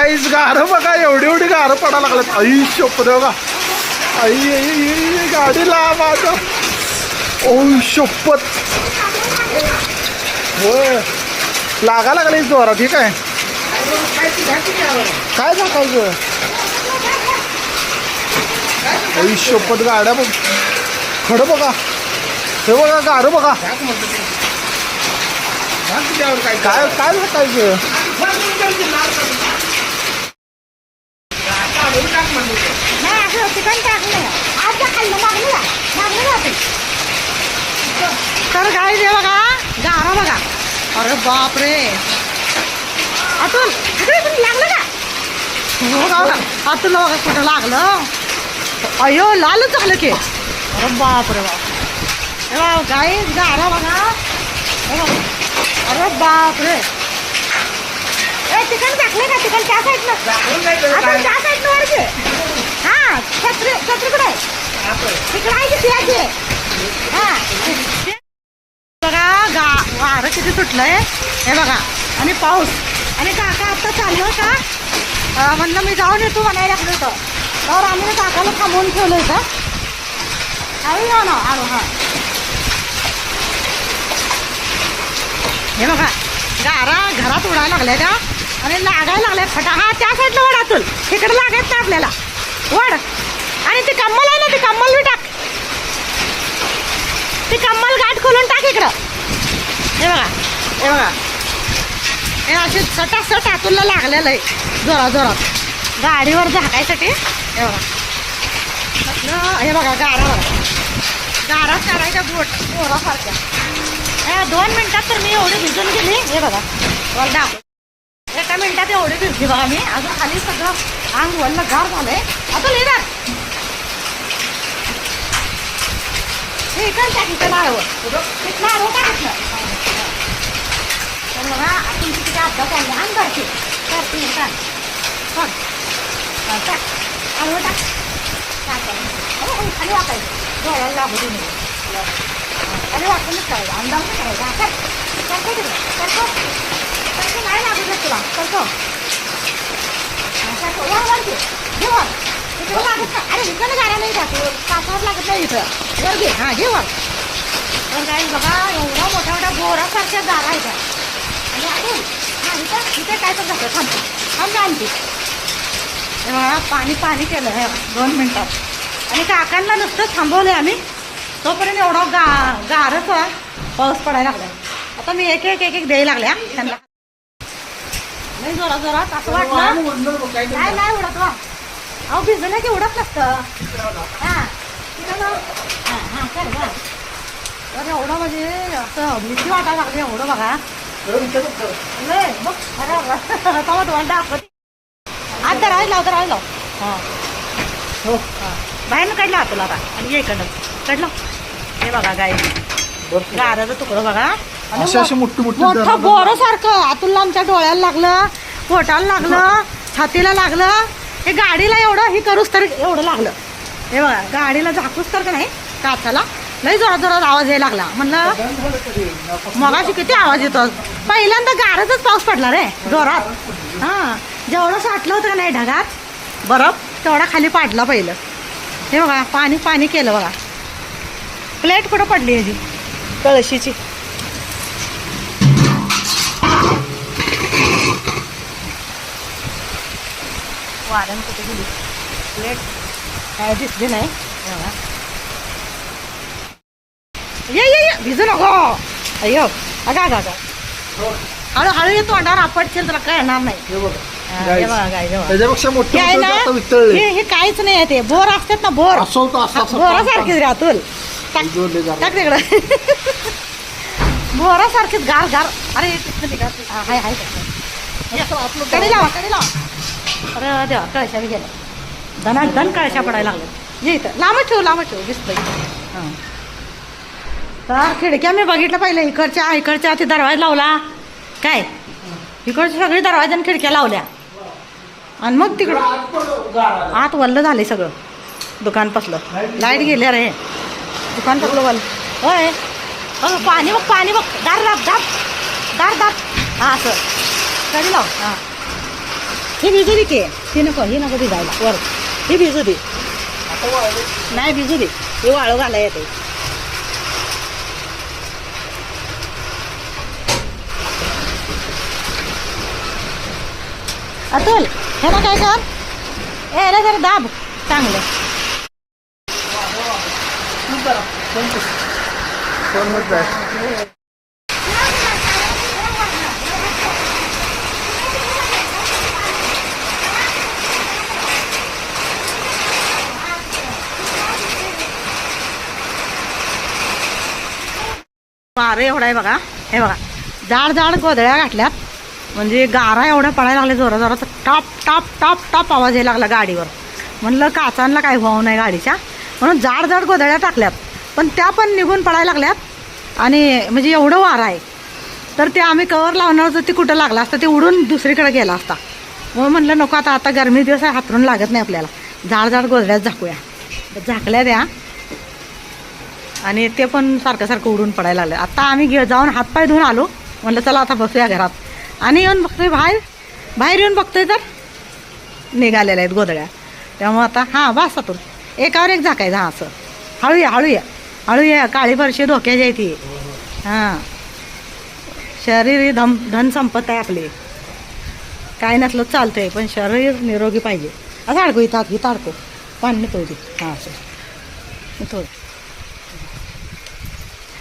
गाईस गार बघा, एवढी गार पडायला लागल्यात. आई शपथ बघा, आई आई गाडीला माझं. ओ शपथ, होय लागा लागले जोरात. ठीक आहे, काय झाकायचं. आई शपथ, गाड्या बघ, खडं बघा, हे बघा गार बघा. काय काय झाकायचं. तर काय दे बघा, गारा बघा. अरे बापरे, अतुल इकडे कुठे लागलं का. अतुलला बघा कुठं लागलं. अयो लालच झालं की. अरे बापरे बाप, हे बघा गाई गारा बघा. अरे बापरे, ए चिकन टाकले का. चिकन त्या साईडनं, आपण त्या साईडनं वर घे. हा छत्री छत्री कुठे आहे. तिकडे आहे की त्याची. हा बघा वारं किती सुटलंय हे बघा, आणि पाऊस. आणि काका आता चाललो का, म्हणलं मी जाऊन येतो म्हणायला लागलो होतं. तर आम्ही काकाला थांबवून ठेवलं होतं. काही जाऊ ना आलो. हा हे बघा गारा घरात उडायला लागल्या का, आणि लागायला लागल्या फटा. हा त्या साईडला वड अतुल, तिकडे लागायचं ना आपल्याला वड. आणि ती कम्मल आहे ना, ती कम्मल बी टाक. ती कम्मल गाठ खोलून टाक इकडं. हे बघा, हे बघा, हे अशी सटासट अतुलला लागलेलं आहे जोरात जोरात गाडीवर झाकायसाठी. हे बघा म्हटलं, हे बघा गारा बघा, गारा काढायच्या बोरासारख्या. 2 मिनिटात तर मी एवढी भिजून गेली. हे बघा वर दाखव, 1 मिनिटात एवढी भिजली बघा मी. अजून खाली सगळं अंग वरलं गार झालंय. आता लिहिणार हे इकडं टाक, इथं नारळ नारळ टाकत. तर बघा आपण किती अपघात चालले. अंग करते करते टाक बघ, टाक आळू टाक टाकायचं. खाली वाकायचं, डोळ्याला लागू दे. खाली वाकूनच करायचं, अंदाज नाही करायचा. करतो तिकडे, करतो करतो, नाही लागू देत तुला. करतो करतो, वर वर घे, घे वर. इकडं लागत का. अरे इकडं गाड्या नाही जातो, कासावर लागत नाही इथं. वर घे, हां घे वर. तर काय बघा एवढा मोठ्या मोठ्या बोरासारख्या गारा आहेत. आणि आपण हां इथं इथे काय तर जातं. थांब आणखी. हे बघा पाणी पाणी केलं हे 2 मिनिटात. आणि काकांना नुसतं थांबवलं आम्ही, तोपर्यंत एवढा गारच पाऊस पडायला लागला. आता मी एक एक एक एक द्यायला लागल्या त्यांना. नाही जोरात जोरात असं वाटलं काय नाही उडत वा. अहो भिजलं की उडत नसतं. हां हां हां कर बघ. तर एवढं म्हणजे असं भीती वाटायला लागली. एवढं बघा नाही बघ. अरे तुम्हाला दाखवते. आज तर राहिला तर राहिलो. हां हो हां बाहेरनं काढलं तुला आता. आणि ये इकडनं काढलं. हे बघा गाय गाराचं तुकडं बघा. आणि मोठं बोरासारखं अतुलला आमच्या डोळ्याला लागलं, पोटाला लागलं, छातीला लागलं. हे गाडीला एवढं ही करूच तर एवढं लागलं. हे बघा गाडीला झाकूच तर का नाही काचाला लई जोरात जोरात आवाज यायला लागला. म्हणलं मगाशी किती आवाज येतो. पहिल्यांदा गाराचाच पाऊस पडला रे जोरात. हां जेवढं साठलं होतं का नाही ढगात बरफ तेवढा खाली पाडला पहिलं. हे बघा पाणी पाणी केलं बघा. प्लेट कुठं पडली याची कळशीची. वारण कुठे गेली प्लेट काय दिसली नाही. ये ये ये भिजू नको. अय्यो अगा अगा अगा हळूहळू येतो तोंडावर आपटशील तुला काय येणार नाही. हे बघा गाय हे काहीच नाही आहे. ते बोर असतात ना बोर बोरासारखीच रे अतुल. टाक तिकडं बोरासारखीच गार गार. अरे हाय हाय कडे लावा कडे लावा. अरे देवा कळशा बी गेला. धनाधन कळशा पडायला लागल्या. ये इथं लांबच ठेव दिसतंय. हां तर खिडक्या मी बघितलं पहिले. इकडच्या ते दरवाजा लावला काय. इकडची सगळी दरवाजा आणि खिडक्या लावल्या. आणि मग तिकडं आत वल्ल झाले सगळं. दुकान पसलं लाईट गेल्या रे. दुकान पसलं वल्ल होय. पाणी बघ दार दाब दाब दार दाब. हां असं कधी लाव. हां ही भिजू दे की ही नको भिजायला वर ही भिजू दे नाही भिजू दे ही वाळू घालाय येते अतुल ह्याला काय कर ह्याला जरा दाब चांगलं वारं एवढा आहे बघा हे बघा जाड जाड गोधळ्या घातल्यात म्हणजे गारा एवढ्या पडायला लागल्या जोरा जोराचा टाप टाप टाप टाप आवाज यायला लागला गाडीवर म्हणलं काचांना काय व्हावं नाही गाडीच्या म्हणून जाड जाड गोधळ्या टाकल्यात पण त्या पण निघून पडायला लागल्यात आणि म्हणजे एवढं वारं आहे तर ते आम्ही कवर लावणार होतो ते कुठं लागलं असतं ते उडून दुसरीकडे गेला असता मग म्हणलं नको आता गरमी दिवस आहे हातरून लागत नाही आपल्याला जाड जाड गोधळ्यात झाकूया झाकल्या द्या आणि ते पण सारखं उडून पडायला लागलं आता आम्ही जाऊन हातपाय धुवून आलो म्हणलं चला आता बसूया घरात आणि येऊन बघतोय बाहेर येऊन बघतोय तर निघालेल्या आहेत गोधड्या त्यामुळं आता हां बस तू एकावर एक झाकायचं हां असं हळूया काळी फरशी धोक्याची आहे ती हां शरीर धन संपत आहे आपली काय नसलं चालतंय पण शरीर निरोगी पाहिजे असं अडकू इथं अडकू पाणी नेतो हां असं थोडं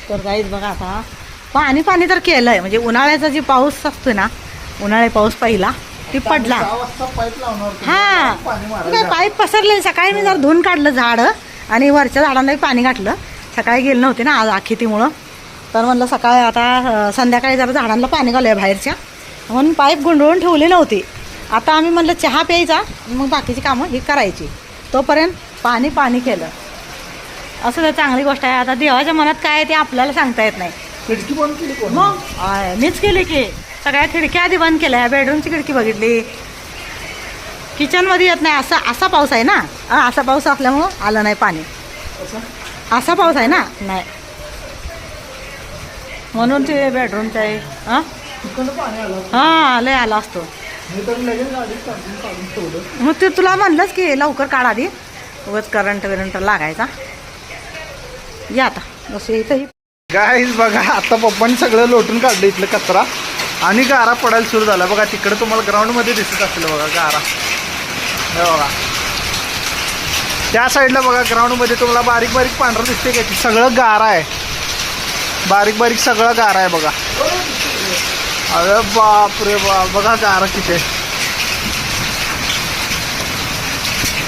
तर काहीच बघा आता पाणी तर केलं आहे म्हणजे उन्हाळ्याचा जी पाऊस असतो ना उन्हाळी पाऊस पहिला ती पडला हां काय पाईप पसरले सकाळी मी जरा धुवून काढलं झाडं आणि वरच्या झाडांनाही पाणी घातलं सकाळी गेलं नव्हते ना आज आखितीमुळं तर म्हणलं सकाळी आता संध्याकाळी जरा झाडांना पाणी घालूया बाहेरच्या म्हणून पाईप गुंडळून ठेवली नव्हती आता आम्ही म्हणलं चहा प्यायचा मग बाकीची कामं ही करायची तोपर्यंत पाणी केलं असं तर चांगली गोष्ट आहे आता देवाच्या मनात काय आहे ते आपल्याला सांगता येत नाही खिडकी बंद केली मग मीच केली की सगळ्या खिडक्या आधी बंद केल्या बेडरूमची खिडकी बघितली किचनमध्ये येत नाही असा पाऊस आहे ना असा पाऊस असल्यामुळं आलं नाही पाणी असा पाऊस आहे ना नाही म्हणून ते बेडरूमचं आहे हां लय आला असतो मग ते तुला म्हणलंच की लवकर काढ आधी उगाच करंट लागायचा या आता बस इथं गाईज बघा आता पप्पांनी सगळं लोटून काढलं इथलं कचरा आणि गारा पडायला सुरू झाला बघा तिकडे तुम्हाला ग्राउंडमध्ये दिसत असेल बघा गारा हे बघा त्या साईडला बघा ग्राउंडमध्ये तुम्हाला बारीक बारीक पांढरं दिसते का सगळं गारा आहे बारीक सगळं गारा आहे बघा अरे बाप रे बाप बघा गारा किती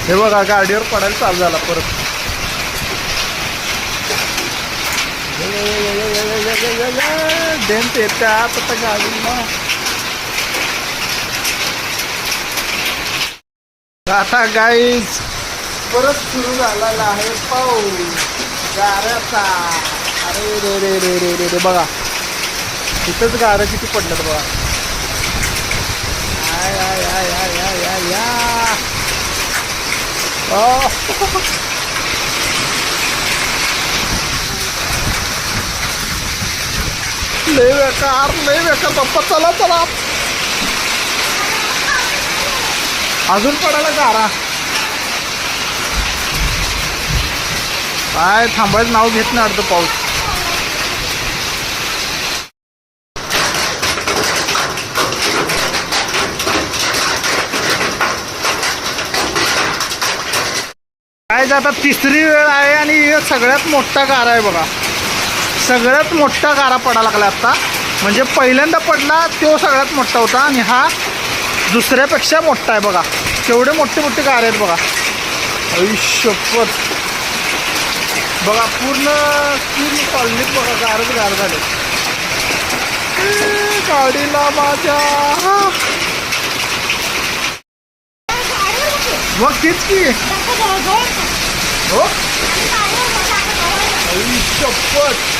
हे बघा गाडीवर पडायला चालू झाला परत डेंट येतात आता गाडीला आता गाईज परत सुरू झालेला आहे पाऊस गाऱ्याचा अरे रे बघा इथंच गारं किती पडलं बघा लय बेकार पप्पा चला अजून पडायला गारा काय थांबायचं नाव घेत नाही अर्ध पाऊस काय आता तिसरी वेळ आहे आणि सगळ्यात मोठा गारा आहे बघा सगळ्यात मोठा गारा पडायला लागला आता म्हणजे पहिल्यांदा पडला तो सगळ्यात मोठा होता आणि हा दुसऱ्यापेक्षा मोठा आहे बघा केवढे मोठे गारे आहेत बघा आयुष्यपत बघा पूर्ण कॉलनीत बघा गार झाले गाडीला माझ्या मग तीच की हो आयुष्यपत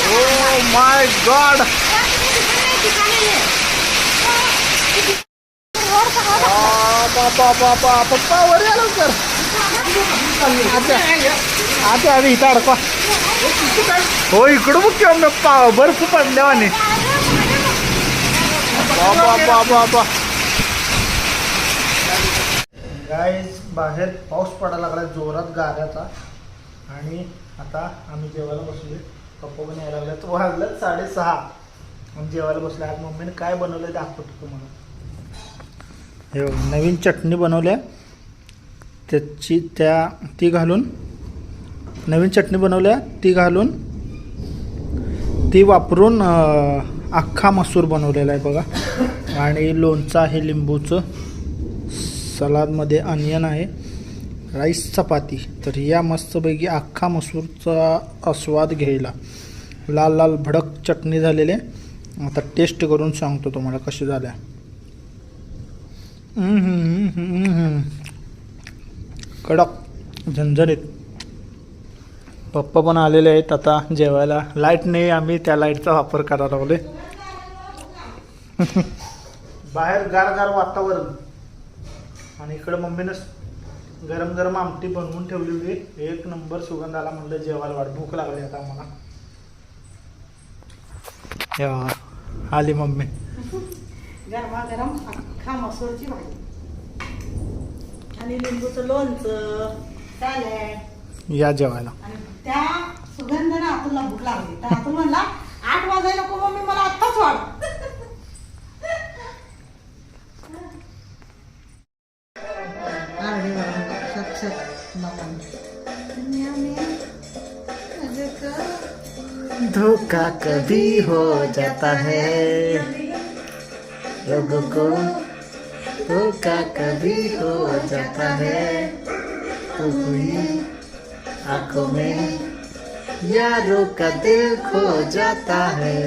ओ माय गॉड पप्पा वर आलो सर आता आम्ही इथं अडकवा हो इकडं बघ किंवा बर्फ पडल्यावाने बाबा गाईज बाहेर पाऊस पडायला लागला जोरात गाऱ्याचा. आणि आता आम्ही जेवायला बसलोय. पप्पा पण यायला लागले. वाजलं 6:30 आम्ही जेवायला बसलो. आज मम्मीने काय बनवलं दाखवतो तुम्हाला. हे बघ, नवीन चटणी बनवल्या ती घालून नवीन चटणी बनवल्या ती घालून ती वापरून अख्खा मसूर बनवलेला आहे बघा. आणि लोणचं आहे लिंबूचं. सलादमध्ये अनियन आहे. राईस चपाती. तर या मस्तपैकी अख्खा मसूरचा आस्वाद घ्यायला. लाल लाल भडक चटणी झालेली आहे. आता टेस्ट करून सांगतो तुम्हाला कशी झाल्या. कडक झणझणीत. पप्पा पण आलेले आहेत आता जेवायला. लाईट नाही, आम्ही त्या लाईटचा वापर करायला लागलोय. बाहेर गार वातावरण. आणि इकडं मम्मीनं गरम गरम आमटी बनवून ठेवली होती. एक नंबर सुगंध आला. म्हणलं जेवायला वाट. भूक लागली आता आम्हाला. आली मम्मी. गरमागरम अख्खा मसूरची भाजी आणि लिंबूचं लोणचं, सॅलड. या जेवायला. आणि त्या सुगंधाने आतूला भूक लागली. तर आतून म्हणला 8 वाजायला नको मम्मी, मला आत्ताच वाढ. धोखा कभी हो जाता है लोगों को. धोखा कभी हो जाता है तो कोई आंखों में यारों का दिल खो जाता है.